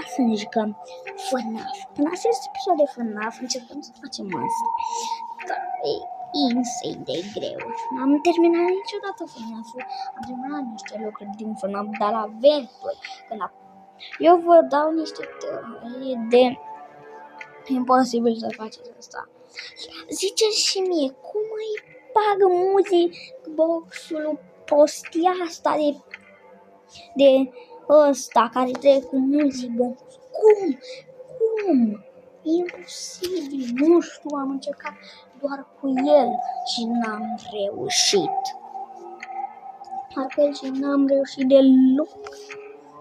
Astăzi jucăm FNAF. În acest episod de FNAF încercăm să facem asta. Dar e insane de greu. N-am terminat niciodată FNAF-ul. Am terminat niște lucruri din FNAF, dar la venturi. Eu vă dau niște teorii de imposibil să faceți asta. Ziceți și mie, cum îi bagă muzic box-ul prostia asta de ăsta care trece cu muzic box? Cum? E imposibil, nu știu, am încercat doar cu el și n-am reușit. Parcă și n-am reușit deloc.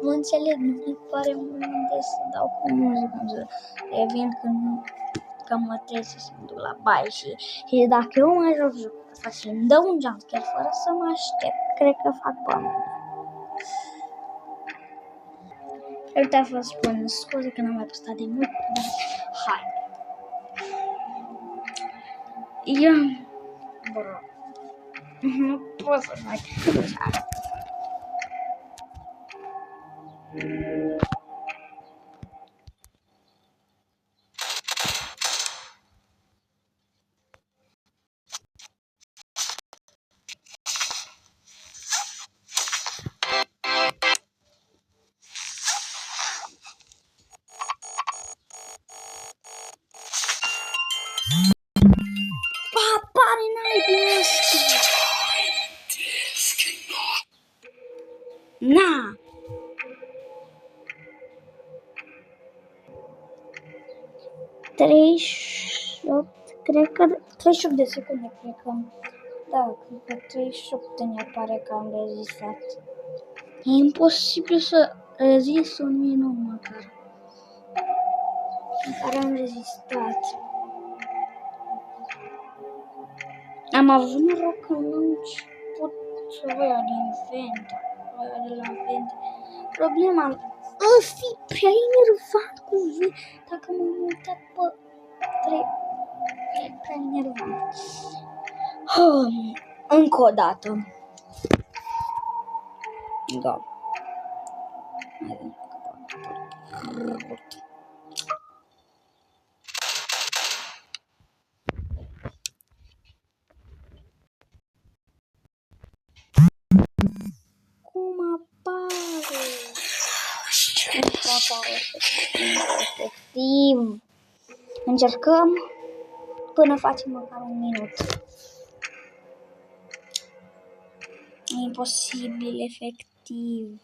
Nu înțeleg, nu mi pare unde să dau cu muzică. Evident că mă trece să mă duc la baie și dacă eu mai joc jocul ăsta și îmi dă un jumpscare fără să mă aștept, cred că fac bani. Eu te-am fost spun scuze că n-am mai postat de mult, dar hai. Bro. Nu pot să mai așa. Apare naibii ăsta! Na! Cred că 38 de secunde, cred că. Da, cred că 38 ne apare că am rezistat. E imposibil să rezist un minut măcar. În care am rezistat. Am avut noroc că nu pot să vă iau din vent. De la vent. Problema o fi prea enervant cu vent. Dacă m-am uitat pe 3. E prea enervant. Încă o dată. Da. Cum apare? Efectiv. Încercăm până facem măcar un minut. E imposibil, efectiv.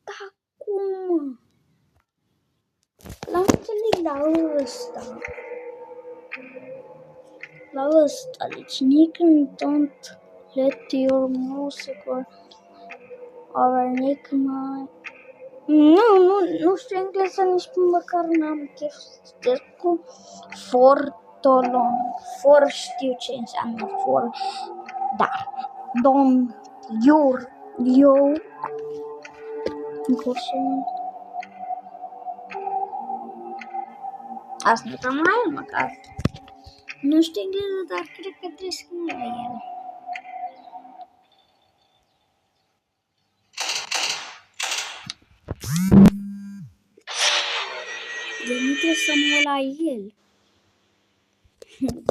Da, cum? L-am înțeleg la ăsta. La ăsta, deci nici don't let your music or nici mai... Nu știu engleză, nici măcar n-am chef să cu fortolon. For știu ce înseamnă for, dar don't you asta nu cam mai măcar. Nu știu engleză, dar cred că trebuie să nu la el. Eu nu trebuie să mă la el.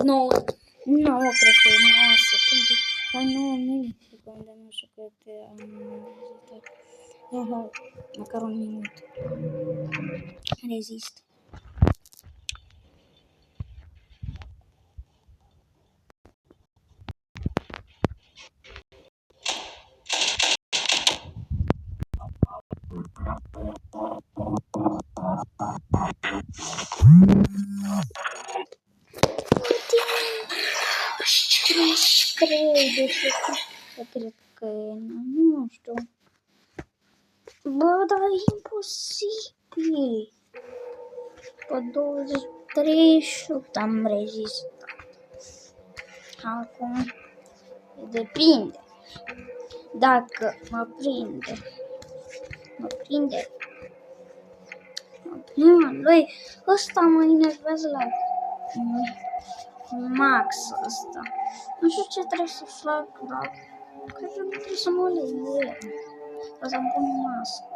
Nu, cred că e 9 secunde. Dar 9 secunde, nu știu câte am rezistat. Măcar un minut. Rezist. Cred că e, nu știu. Bă, dar e imposibil. Pe 38 am rezistat. Acum depinde. Dacă mă prinde. Lui, ăsta mă enervează la max ăsta. Nu știu ce trebuie să fac, dar Cred că nu trebuie să mă leg. O să-mi pun mască.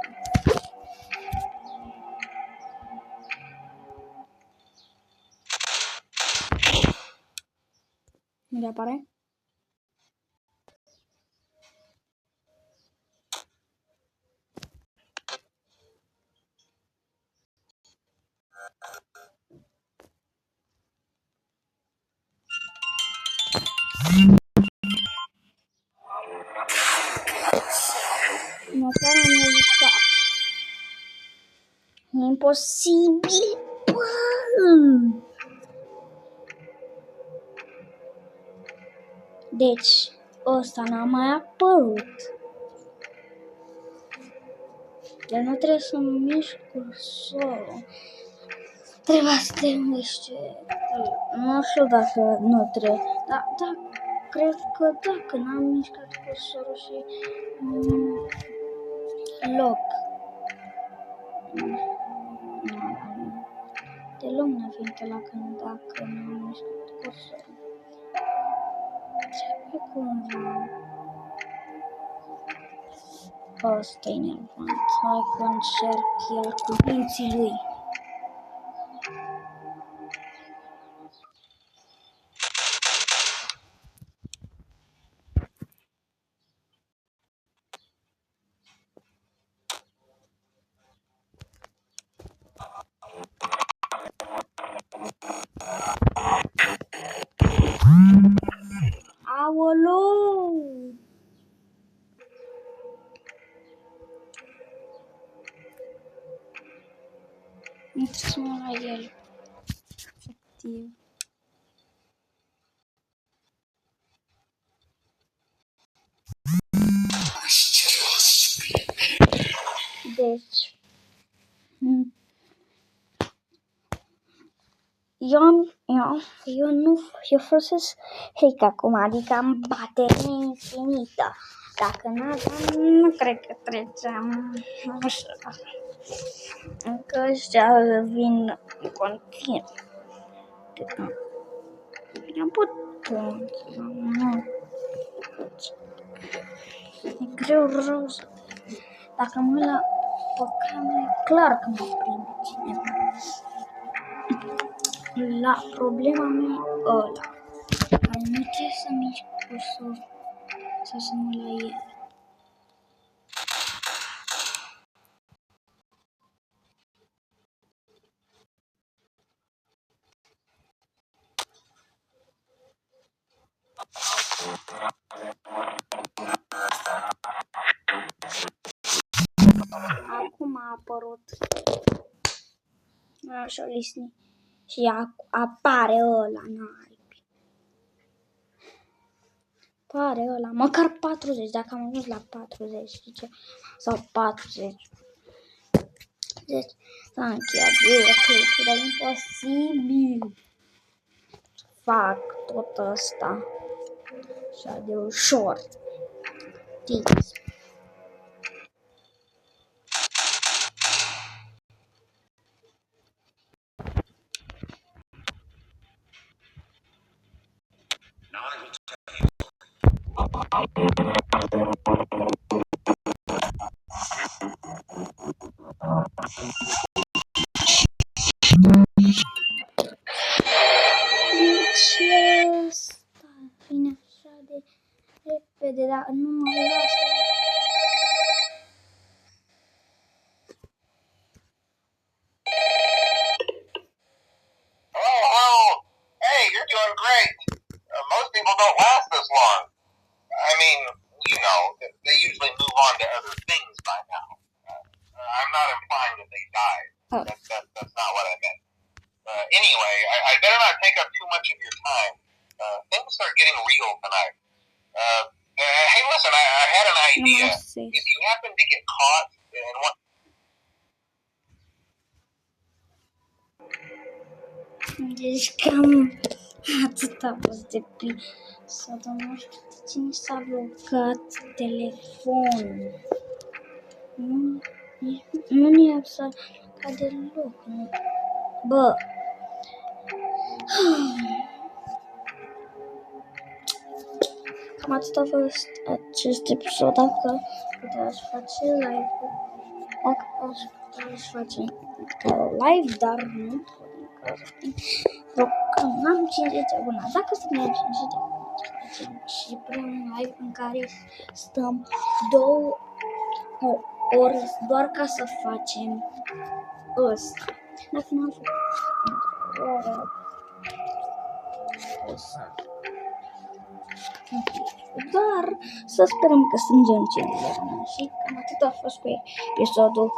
Unde apare? Măcar am ajutat. E imposibil, bă! Deci, ăsta n-a mai apărut. Dar nu trebuie să mișc cursorul. Trebuie să te miște. Nu știu dacă nu trebuie. Da, cred că da, că n-am mișcat cursorul și loc. Deloc n-a venit la când dacă n-am mișcat cursorul. Trebuie cumva. Ăsta e nervant. Hai că încerc iar cu dinții lui. Aoleu! Nu trebuie să mă la el. Efectiv. Deci. Eu folosesc hack acum, adică am baterie infinită. Dacă n-aveam, nu cred că treceam așa. Încă ăștia vin în continuu. Am putut, nu. E greu rău. Dacă mă uit la pe cameră, e clar că mă prinde cineva. La problema mea e ăla, care nu trebuie să mișc cursorul sau să mă la el. Acum a apărut așa lisni și apare ăla, naibii. Apare ăla, măcar 40, dacă am ajuns la 40, zice, sau 40. Deci s-a încheiat videoclipul, dar e imposibil să fac tot ăsta așa de ușor. Știți? Ce ăsta vine așa de repede, dar nu mă lasă. Oh, hey, you're doing great. Most people don't last this long. I mean, you know, they usually move on to other things by now. I'm not implying that they died. Oh. That's not what I meant. Anyway, I better not take up too much of your time. Things start getting real tonight. Hey, listen, I had an idea. If you happen to get caught in one... Deci cam atât a fost de episodul. Nu știu de cine s-a blocat telefonul. Nu ne-a blocat deloc. Bă. cam atât a fost acest episod. Dacă puteați face live-ul, dacă aș face live, dar nu pot din cauza că n-am 50 abonați. Dacă să ne 50 de abonați și prin un live în care stăm 2 ore doar ca să facem ăsta. Dacă n-am făcut o oră, o să dar să sperăm că strângem 50 de abonați și cam atât a fost cu episodul.